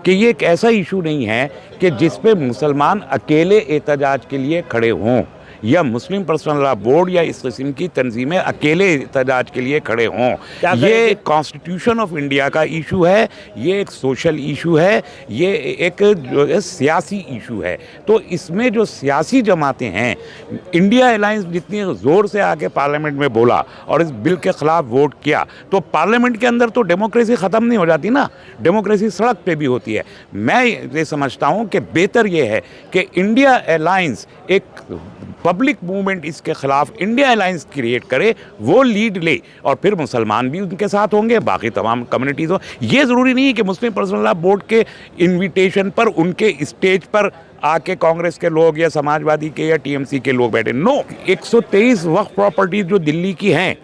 कि ये एक ऐसा इशू नहीं है कि जिस पे मुसलमान अकेले एहतजाज के लिए खड़े हों या मुस्लिम पर्सनल लॉ बोर्ड या इस किस्म की तंजीमें अकेले एहतजाज के लिए खड़े हों। ये कॉन्स्टिट्यूशन ऑफ इंडिया का इशू है, ये एक सोशल इशू है, ये एक जो है सियासी इशू है। तो इसमें जो सियासी जमातें हैं, इंडिया अलायंस जितनी ज़ोर से आके पार्लियामेंट में बोला और इस बिल के ख़िलाफ़ वोट किया, तो पार्लियामेंट के अंदर तो डेमोक्रेसी ख़त्म नहीं हो जाती ना, डेमोक्रेसी सड़क पे भी होती है। मैं ये समझता हूँ कि बेहतर ये है कि इंडिया अलायंस एक पब्लिक मूवमेंट इसके खिलाफ इंडिया अलायंस क्रिएट करे, वो लीड ले और फिर मुसलमान भी उनके साथ होंगे, बाकी तमाम कम्युनिटीज़ हो। ये ज़रूरी नहीं है कि मुस्लिम पर्सनल लॉ बोर्ड के इनविटेशन पर उनके स्टेज पर आके कांग्रेस के लोग या समाजवादी के या टीएमसी के लोग बैठे। नो, 123 वक्फ प्रॉपर्टीज जो दिल्ली की हैं,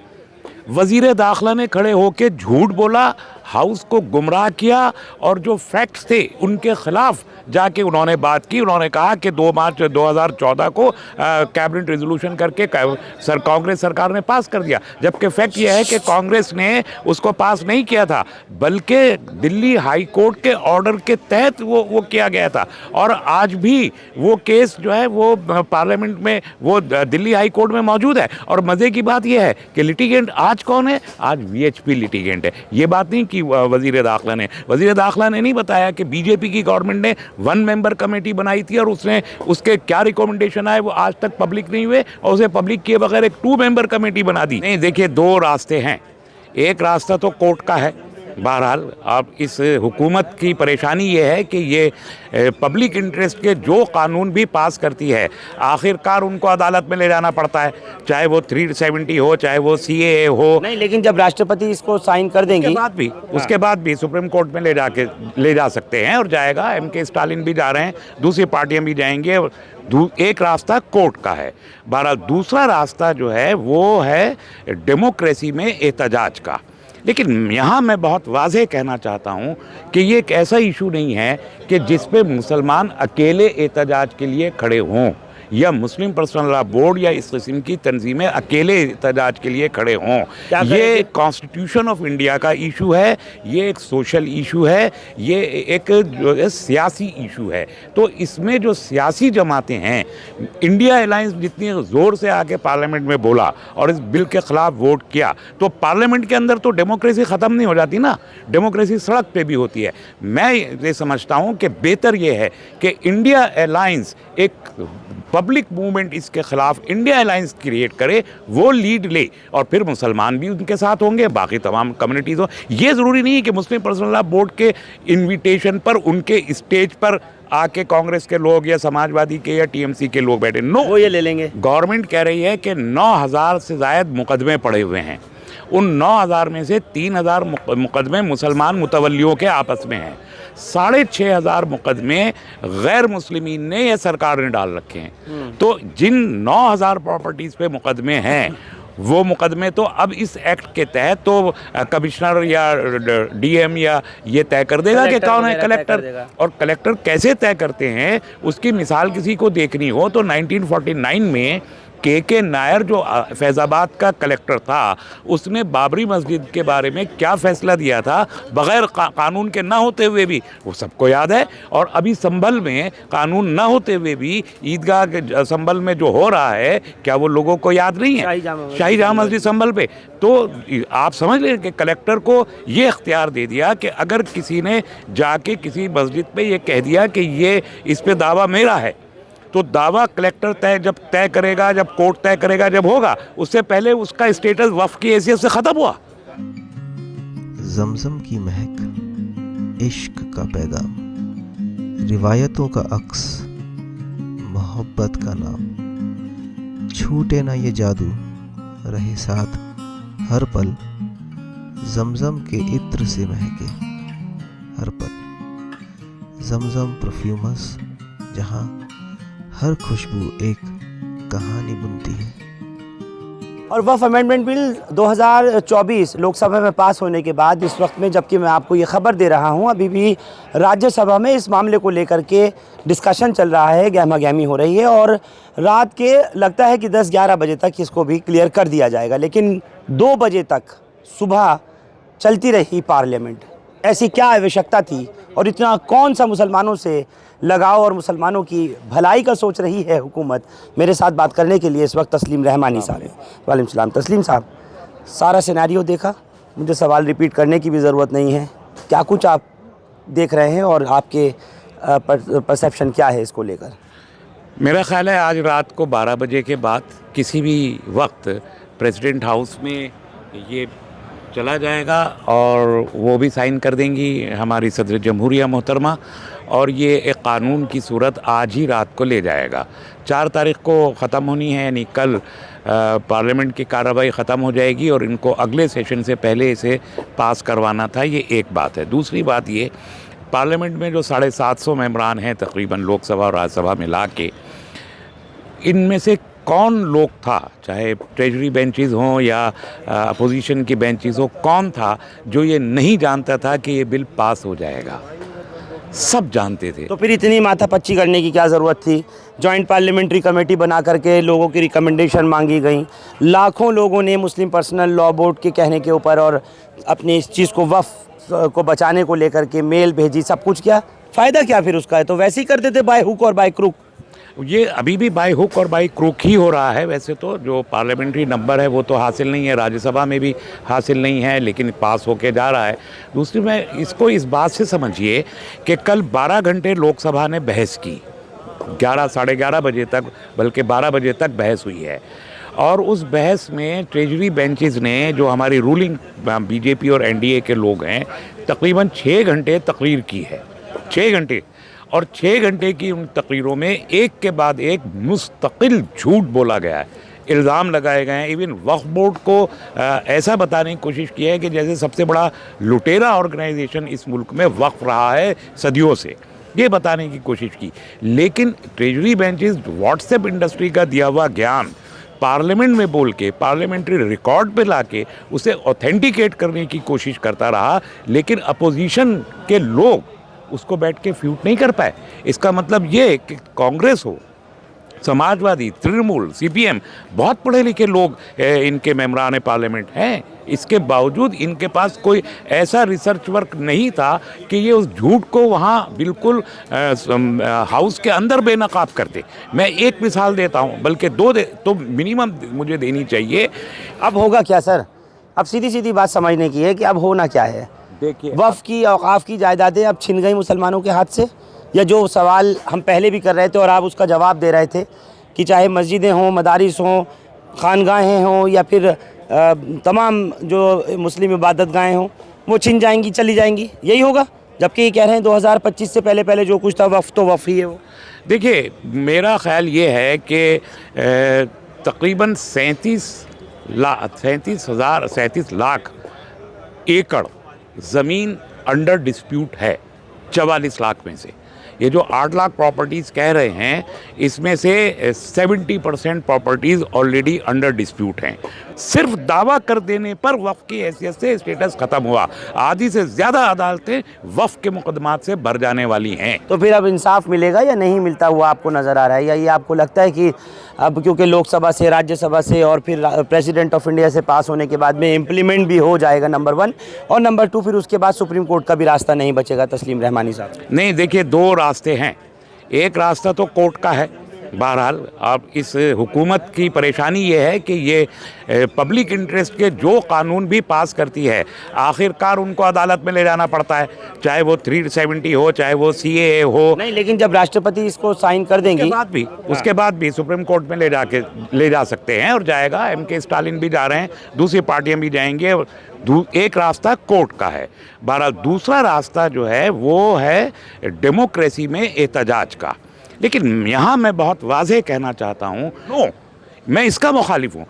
वज़ीर दाखिला ने खड़े होकर झूठ बोला, हाउस को गुमराह किया और जो फैक्ट्स थे उनके खिलाफ जाके उन्होंने बात की। उन्होंने कहा कि 2 मार्च 2014 को कैबिनेट रेजोल्यूशन करके कांग्रेस सरकार ने पास कर दिया, जबकि फैक्ट यह है कि कांग्रेस ने उसको पास नहीं किया था, बल्कि दिल्ली हाई कोर्ट के ऑर्डर के तहत वो किया गया था। और आज भी वो केस जो है वो पार्लियामेंट में, वो दिल्ली हाई कोर्ट में मौजूद है। और मज़े की बात यह है कि लिटिगेंट आज कौन है? आज वीएचपी लिटिगेंट है। ये बात नहीं कि वज़ीर दाखिला ने नहीं बताया कि बीजेपी की गवर्नमेंट ने 1 मेंबर कमेटी बनाई थी और उसके क्या रिकमेंडेशन आए वो आज तक पब्लिक नहीं हुए, और उसे पब्लिक किए बगैर एक 2 मेंबर कमेटी बना दी। नहीं, देखिए 2 रास्ते हैं। एक रास्ता तो कोर्ट का है। बहरहाल अब इस हुकूमत की परेशानी ये है कि ये पब्लिक इंटरेस्ट के जो कानून भी पास करती है, आखिरकार उनको अदालत में ले जाना पड़ता है, चाहे वो 370 हो, चाहे वो CAA हो। नहीं, लेकिन जब राष्ट्रपति इसको साइन कर देंगे उसके बाद भी सुप्रीम कोर्ट में ले जा सकते हैं और जाएगा। MK स्टालिन भी जा रहे हैं, दूसरी पार्टियां भी जाएंगे। एक रास्ता कोर्ट का है। बहरहाल दूसरा रास्ता जो है वो है डेमोक्रेसी में एहतजाज का। लेकिन यहाँ मैं बहुत वाज़ेह कहना चाहता हूँ कि ये एक ऐसा इशू नहीं है कि जिस पे मुसलमान अकेले एहतजाज के लिए खड़े हों या मुस्लिम पर्सनल लॉ बोर्ड या इस किस्म की तंजीमें अकेले एहतजाज के लिए खड़े हों। ये कॉन्स्टिट्यूशन ऑफ इंडिया का इशू है, ये एक सोशल इशू है, ये एक जो है सियासी इशू है। तो इसमें जो सियासी जमातें हैं, इंडिया अलायंस जितनी ज़ोर से आके पार्लियामेंट में बोला और इस बिल के ख़िलाफ़ वोट किया, तो पार्लियामेंट के अंदर तो डेमोक्रेसी ख़त्म नहीं हो जाती ना, डेमोक्रेसी सड़क पे भी होती है। मैं ये समझता हूँ कि बेहतर ये है कि इंडिया अलायंस एक पब्लिक मूवमेंट इसके खिलाफ इंडिया अलायंस क्रिएट करे, वो लीड ले और फिर मुसलमान भी उनके साथ होंगे, बाकी तमाम कम्युनिटीज़ हो। ये ज़रूरी नहीं है कि मुस्लिम पर्सनल लॉ बोर्ड के इनविटेशन पर उनके स्टेज पर आके कांग्रेस के लोग या समाजवादी के या टीएमसी के लोग बैठे। नो, वो ये ले लेंगे। गवर्नमेंट कह रही है कि 9000 से ज़ायद मुकदमे पड़े हुए हैं। उन 9000 में से 3000 मुकदमे मुसलमान मुतवल्लियों के आपस में हैं। 6500 मुकदमे गैर मुस्लिमीन ने या सरकार ने डाल रखे हैं। तो जिन 9000 प्रॉपर्टीज़ पे मुकदमे हैं, वो मुकदमे तो अब इस एक्ट के तहत तो कमिश्नर या DM या ये तय कर देगा कि कौन है कलेक्टर। और कलेक्टर कैसे तय करते हैं, उसकी मिसाल किसी को देखनी हो तो 1949 में KK नायर जो फैज़ाबाद का कलेक्टर था, उसने बाबरी मस्जिद के बारे में क्या फ़ैसला दिया था बग़ैर कानून के ना होते हुए भी, वो सबको याद है। और अभी संभल में कानून ना होते हुए भी ईदगाह के संभल में जो हो रहा है, क्या वो लोगों को याद नहीं है? शाही जामा मस्जिद संभल पे। तो आप समझ लें कि कलेक्टर को ये इख्तियार दे दिया कि अगर किसी ने जाके किसी मस्जिद पे ये कह दिया कि ये इस पे दावा मेरा है, तो दावा कलेक्टर जब तय करेगा, जब कोर्ट तय करेगा, जब होगा, उससे पहले उसका स्टेटस वक्फ की हैसियत से ख़त्म हुआ। जमजम की महक, इश्क का पैगाम, रिवायतों का अक्स, मोहब्बत का नाम, छूटे ना ये जादू, रहे साथ हर पल, जमजम के इत्र से महके हर पल। जमजम परफ्यूमस, जहाँ हर खुशबू एक कहानी बुनती है। और वक्फ अमेंडमेंट बिल 2024 लोकसभा में पास होने के बाद इस वक्त में, जबकि मैं आपको ये खबर दे रहा हूँ, अभी भी राज्यसभा में इस मामले को लेकर के डिस्कशन चल रहा है, गहमा गहमी हो रही है और रात के लगता है कि 10-11 बजे तक इसको भी क्लियर कर दिया जाएगा। लेकिन 2 बजे तक सुबह चलती रही पार्लियामेंट। ऐसी क्या आवश्यकता थी और इतना कौन सा मुसलमानों से लगाव और मुसलमानों की भलाई का सोच रही है हुकूमत। मेरे साथ बात करने के लिए इस वक्त तस्लीम रहमानी साहब हैं। वालेकुम सलाम। तस्लीम साहब, सारा सिनेरियो देखा, मुझे सवाल रिपीट करने की भी ज़रूरत नहीं है। क्या कुछ आप देख रहे हैं और आपके परसेप्शन क्या है इसको लेकर? मेरा ख्याल है आज रात को 12 बजे के बाद किसी भी वक्त प्रेसिडेंट हाउस में ये चला जाएगा और वो भी साइन कर देंगी हमारी सदर जमहूरिया मोहतरमा, और ये एक कानून की सूरत आज ही रात को ले जाएगा। 4 तारीख को ख़त्म होनी है, यानी कल पार्लियामेंट की कार्रवाई ख़त्म हो जाएगी और इनको अगले सेशन से पहले इसे पास करवाना था। ये एक बात है। दूसरी बात ये, पार्लियामेंट में जो 750 मेंबरान हैं तकरीबन लोकसभा और राज्यसभा मिला के, इनमें से कौन लोग था, चाहे ट्रेजरी बेंचेस हों या अपोजिशन की बेंचेस हो, कौन था जो ये नहीं जानता था कि ये बिल पास हो जाएगा? सब जानते थे। तो फिर इतनी माथापच्ची करने की क्या ज़रूरत थी? जॉइंट पार्लियामेंट्री कमेटी बना करके लोगों की रिकमेंडेशन मांगी गई, लाखों लोगों ने मुस्लिम पर्सनल लॉ बोर्ड के कहने के ऊपर और अपनी इस चीज़ को वफ़ को बचाने को लेकर के मेल भेजी, सब कुछ किया, फ़ायदा क्या फिर उसका है? तो वैसे ही करते थे बाय हुक और बाय क्रूक। ये अभी भी बाय हुक और बाय क्रूक ही हो रहा है। वैसे तो जो पार्लियामेंट्री नंबर है वो तो हासिल नहीं है, राज्यसभा में भी हासिल नहीं है, लेकिन पास होके जा रहा है। दूसरी में इसको इस बात से समझिए कि कल 12 घंटे लोकसभा ने बहस की, 11 साढ़े 11 बजे तक, बल्कि 12 बजे तक बहस हुई है। और उस बहस में ट्रेजरी बेंचेस ने, जो हमारी रूलिंग बीजेपी और एनडीए के लोग हैं, तकरीबन 6 घंटे तकरीर की है। 6 घंटे, और 6 घंटे की उन तकरीरों में एक के बाद एक मुस्तकिल झूठ बोला गया है, इल्ज़ाम लगाए गए हैं। इवन वक्फ बोर्ड को ऐसा बताने की कोशिश की है कि जैसे सबसे बड़ा लुटेरा ऑर्गेनाइजेशन इस मुल्क में वक्फ रहा है सदियों से, ये बताने की कोशिश की। लेकिन ट्रेजरी बेंचेस व्हाट्सएप इंडस्ट्री का दिया हुआ ज्ञान पार्लियामेंट में बोल के, पार्लियामेंट्री रिकॉर्ड पे लाके उसे ऑथेंटिकेट करने की कोशिश करता रहा, लेकिन अपोजिशन के लोग उसको बैठ के फ्यूट नहीं कर पाए। इसका मतलब ये कि कांग्रेस हो, समाजवादी, तृणमूल, सीपीएम, बहुत पढ़े लिखे लोग इनके मेंबरान पार्लियामेंट हैं, इसके बावजूद इनके पास कोई ऐसा रिसर्च वर्क नहीं था कि ये उस झूठ को वहाँ बिल्कुल हाउस के अंदर बेनकाब करते। मैं एक मिसाल देता हूँ, बल्कि 2 तो मिनिमम मुझे देनी चाहिए। अब होगा क्या सर? अब सीधी सीधी बात समझने की है कि अब होना क्या है? देखिए, वफ़ की औक़ाफ़ की जायदादें अब छिन गई मुसलमानों के हाथ से, या जो सवाल हम पहले भी कर रहे थे और आप उसका जवाब दे रहे थे कि चाहे मस्जिदें हों, मदारिस हों, खानगाहें हों, या फिर तमाम जो मुस्लिम इबादतगाहें हों, वो छिन जाएंगी, चली जाएंगी, यही होगा? जबकि ये कह रहे हैं 2025 से पहले पहले जो कुछ था वफ़ तो वफ़ ही है वो। देखिए, मेरा ख़्याल ये है कि तकरीबन 37 लाख एकड़ ज़मीन अंडर डिस्प्यूट है 44 लाख में से। ये जो 8 लाख प्रॉपर्टीज़ कह रहे हैं, इसमें से 70% प्रॉपर्टीज़ ऑलरेडी अंडर डिस्प्यूट हैं। सिर्फ दावा कर देने पर वफ़ की हैसियत से स्टेटस ख़त्म हुआ। आधी से ज़्यादा अदालतें वफ़ के मुकदमात से भर जाने वाली हैं। तो फिर अब इंसाफ मिलेगा या नहीं मिलता हुआ आपको नज़र आ रहा है, या ये आपको लगता है कि अब क्योंकि लोकसभा से, राज्यसभा से और फिर प्रेसिडेंट ऑफ इंडिया से पास होने के बाद में इम्प्लीमेंट भी हो जाएगा, नंबर 1, और नंबर 2 फिर उसके बाद सुप्रीम कोर्ट का भी रास्ता नहीं बचेगा? तस्लीम रहमानी साहब, नहीं, देखिए, 2 रास्ते हैं। एक रास्ता तो कोर्ट का है। बहरहाल अब इस हुकूमत की परेशानी ये है कि ये पब्लिक इंटरेस्ट के जो कानून भी पास करती है, आखिरकार उनको अदालत में ले जाना पड़ता है, चाहे वो 370 हो, चाहे वो CAA हो। नहीं, लेकिन जब राष्ट्रपति इसको साइन कर देंगे उसके बाद भी सुप्रीम कोर्ट में ले जा सकते हैं, और जाएगा। MK स्टालिन भी जा रहे हैं, दूसरी पार्टियां भी जाएंगे। एक रास्ता कोर्ट का है। बहरहाल दूसरा रास्ता जो है वो है डेमोक्रेसी में एहतजाज का। लेकिन यहाँ मैं बहुत वाज़ेह कहना चाहता हूँ, नो, मैं इसका मुखालिफ हूँ।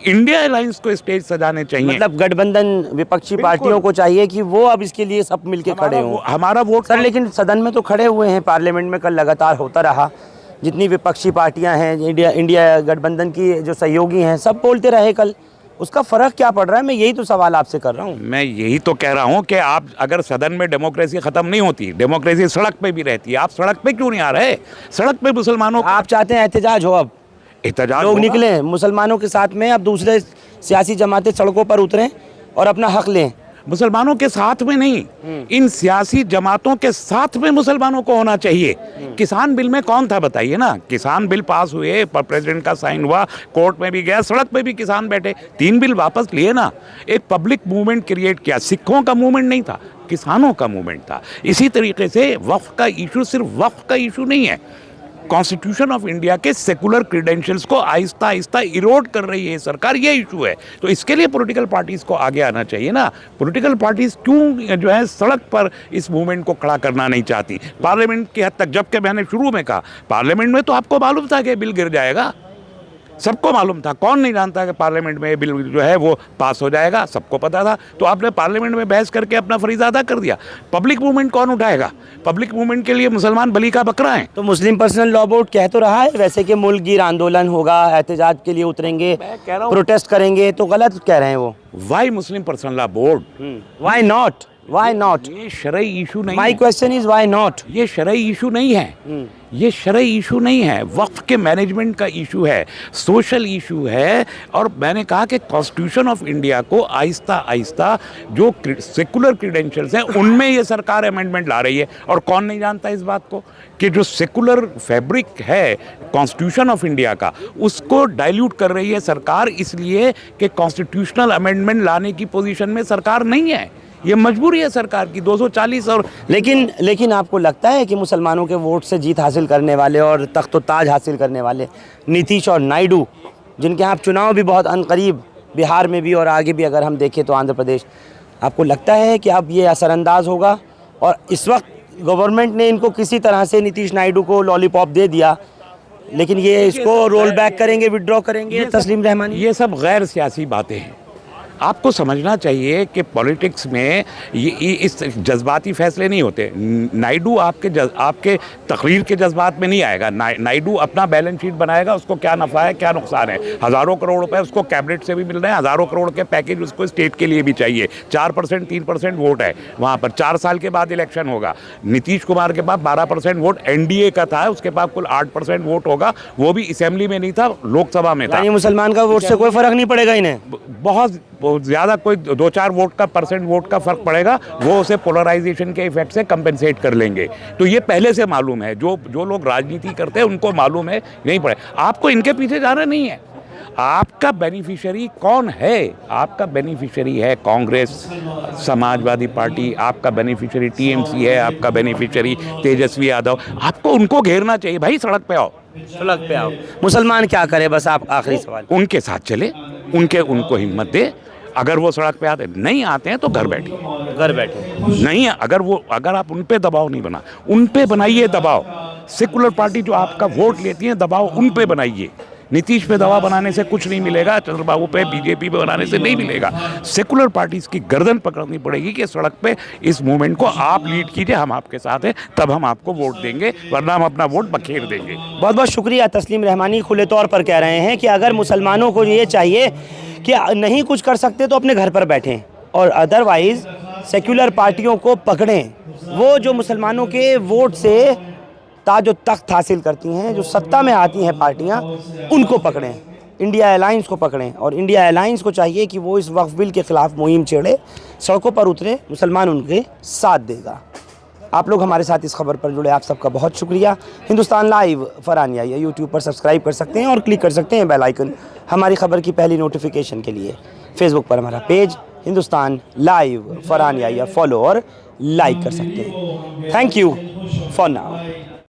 इंडिया अलायंस को स्टेज सजाने चाहिए। मतलब गठबंधन विपक्षी पार्टियों को चाहिए कि वो अब इसके लिए सब मिलके खड़े हों। हमारा वोट सर, लेकिन सदन में तो खड़े हुए हैं, पार्लियामेंट में कल लगातार होता रहा। जितनी विपक्षी पार्टियां हैं, इंडिया गठबंधन की जो सहयोगी हैं, सब बोलते रहे कल। उसका फ़र्क क्या पड़ रहा है? मैं यही तो सवाल आपसे कर रहा हूँ। मैं यही तो कह रहा हूँ कि आप, अगर सदन में डेमोक्रेसी ख़त्म नहीं होती, डेमोक्रेसी सड़क पे भी रहती है। आप सड़क पे क्यों नहीं आ रहे? सड़क पे मुसलमानों, आप चाहते हैं एहतजाज हो, अब एहतजाज लोग निकलें मुसलमानों के साथ में, अब दूसरे सियासी जमातें सड़कों पर उतरें और अपना हक लें। मुसलमानों के साथ में नहीं, इन सियासी जमातों के साथ में मुसलमानों को होना चाहिए। किसान बिल में कौन था बताइए ना, किसान बिल पास हुए, प्रेसिडेंट का साइन हुआ, कोर्ट में भी गया, सड़क पे भी किसान बैठे, 3 बिल वापस लिए ना, एक पब्लिक मूवमेंट क्रिएट किया। सिखों का मूवमेंट नहीं था, किसानों का मूवमेंट था। इसी तरीके से वक्फ का इशू सिर्फ वक्फ का इशू नहीं है, कॉन्स्टिट्यूशन ऑफ इंडिया के सेकुलर क्रीडेंशियल्स को आहिस्ता आहिस्ता इरोड कर रही है सरकार, ये इशू है। तो इसके लिए पॉलिटिकल पार्टीज को आगे आना चाहिए ना। पॉलिटिकल पार्टीज क्यों जो है सड़क पर इस मूवमेंट को खड़ा करना नहीं चाहती पार्लियामेंट की हद तक? जबकि मैंने शुरू में कहा पार्लियामेंट में तो आपको मालूम था कि बिल गिर जाएगा, सबको मालूम था, कौन नहीं जानता कि पार्लियामेंट में बिल जो है वो पास हो जाएगा, सबको पता था। तो आपने पार्लियामेंट में बहस करके अपना फरीज़ा अदा कर दिया। पब्लिक मूवमेंट कौन उठाएगा? पब्लिक मूवमेंट के लिए मुसलमान बली का बकरा हैं। तो मुस्लिम पर्सनल लॉ बोर्ड कह तो रहा है वैसे कि मुल्क गिर आंदोलन होगा, एहतजाज के लिए उतरेंगे, प्रोटेस्ट करेंगे, तो गलत कह रहे हैं वो। Why Muslim personal law board? Why not? Why not? ये शरई इशू नहीं माई है। Question is why not? ये शरई इशू नहीं है, ये शरई इशू नहीं है, वक्फ के मैनेजमेंट का इशू है, सोशल इशू है। और मैंने कहा कि कॉन्स्टिट्यूशन ऑफ इंडिया को आहिस्ता आहिस्ता जो सेकुलर क्रीडेंशियल्स हैं उनमें ये सरकार अमेंडमेंट ला रही है। और कौन नहीं जानता इस बात को कि जो सेकुलर फैब्रिक है कॉन्स्टिट्यूशन ऑफ इंडिया का, उसको डाइल्यूट कर रही है सरकार, इसलिए कि कॉन्स्टिट्यूशनल अमेंडमेंट लाने की पोजीशन में सरकार नहीं है। ये मजबूरी है सरकार की, 240 और लेकिन आपको लगता है कि मुसलमानों के वोट से जीत हासिल करने वाले और तख्त व ताज हासिल करने वाले नीतीश और नायडू, जिनके यहाँ चुनाव भी बहुत अनकरीब बिहार में भी और आगे भी अगर हम देखें तो आंध्र प्रदेश, आपको लगता है कि अब ये असरअंदाज होगा? और इस वक्त गवर्नमेंट ने इनको किसी तरह से नीतीश नायडू को लॉलीपॉप दे दिया, लेकिन ये इसको रोल बैक करेंगे, विड्रॉ करेंगे तस्लीम रहमानी? ये सब गैर सियासी बातें हैं। आपको समझना चाहिए कि पॉलिटिक्स में ये इस जज्बाती फैसले नहीं होते। नायडू आपके तकरीर के जज्बात में नहीं आएगा। नायडू अपना बैलेंस शीट बनाएगा, उसको क्या नफ़ा है क्या नुकसान है। हज़ारों करोड़ रुपए उसको कैबिनेट से भी मिल रहे हैं, हज़ारों करोड़ के पैकेज उसको स्टेट के लिए भी चाहिए। 4% 3% वोट है वहाँ पर। 4 साल के बाद इलेक्शन होगा। नीतीश कुमार के पास 12% वोट एनडीए का था, उसके पास कुल 8% वोट होगा, वो भी असेंबली में नहीं था, लोकसभा में था। मुसलमान का वोट से कोई फ़र्क नहीं पड़ेगा इन्हें? बहुत ज़्यादा, कोई 2-4 वोट का परसेंट वोट का फ़र्क पड़ेगा, वो उसे पोलराइजेशन के इफेक्ट से कंपेंसेट कर लेंगे। तो ये पहले से मालूम है, जो लोग राजनीति करते हैं उनको मालूम है, नहीं पड़े। आपको इनके पीछे जाना नहीं है। आपका बेनिफिशियरी कौन है? आपका बेनिफिशियरी है कांग्रेस, समाजवादी पार्टी, आपका बेनिफिशियरी टीएमसी है, आपका बेनिफिशियरी तेजस्वी यादव। आपको उनको घेरना चाहिए। भाई सड़क पे आओ, सड़क पे आओ। मुसलमान क्या करे? बस आप आखिरी सवाल। उनके साथ चले, उनको हिम्मत दे। अगर वो सड़क पे आते नहीं आते हैं तो घर बैठिए। नहीं, अगर आप उन पे दबाव नहीं बना, उन पे बनाइए दबाव। सेकुलर पार्टी जो आपका वोट लेती है, दबाव उन पे बनाइए। नीतीश पे दबाव बनाने से कुछ नहीं मिलेगा, चंद्रबाबू पे, बीजेपी पे बनाने से नहीं मिलेगा। सेकुलर पार्टीज की गर्दन पकड़नी पड़ेगी कि सड़क पे इस मूवमेंट को आप लीड कीजिए, हम आपके साथ हैं, तब हम आपको वोट देंगे, वरना हम अपना वोट बखेर देंगे। बहुत बहुत शुक्रिया। तस्लीम रहमानी खुले तौर पर कह रहे हैं कि अगर मुसलमानों को ये चाहिए कि नहीं कुछ कर सकते तो अपने घर पर बैठें, और अदरवाइज़ सेक्युलर पार्टियों को पकड़ें। वो जो मुसलमानों के वोट से ताज तख्त हासिल करती हैं, जो सत्ता में आती हैं पार्टियां, उनको पकड़ें, इंडिया अलायंस को पकड़ें। और इंडिया अलायंस को चाहिए कि वो इस वक्फ बिल के ख़िलाफ़ मुहिम छेड़े, सड़कों पर उतरे, मुसलमान उनके साथ देगा। आप लोग हमारे साथ इस खबर पर जुड़े, आप सबका बहुत शुक्रिया। हिंदुस्तान लाइव फरहान याहिया यूट्यूब पर सब्सक्राइब कर सकते हैं और क्लिक कर सकते हैं बेल आइकन हमारी खबर की पहली नोटिफिकेशन के लिए। फेसबुक पर हमारा page Hindustan live Farhan Yahiya follow और लाइक कर सकते हैं। Thank you for now.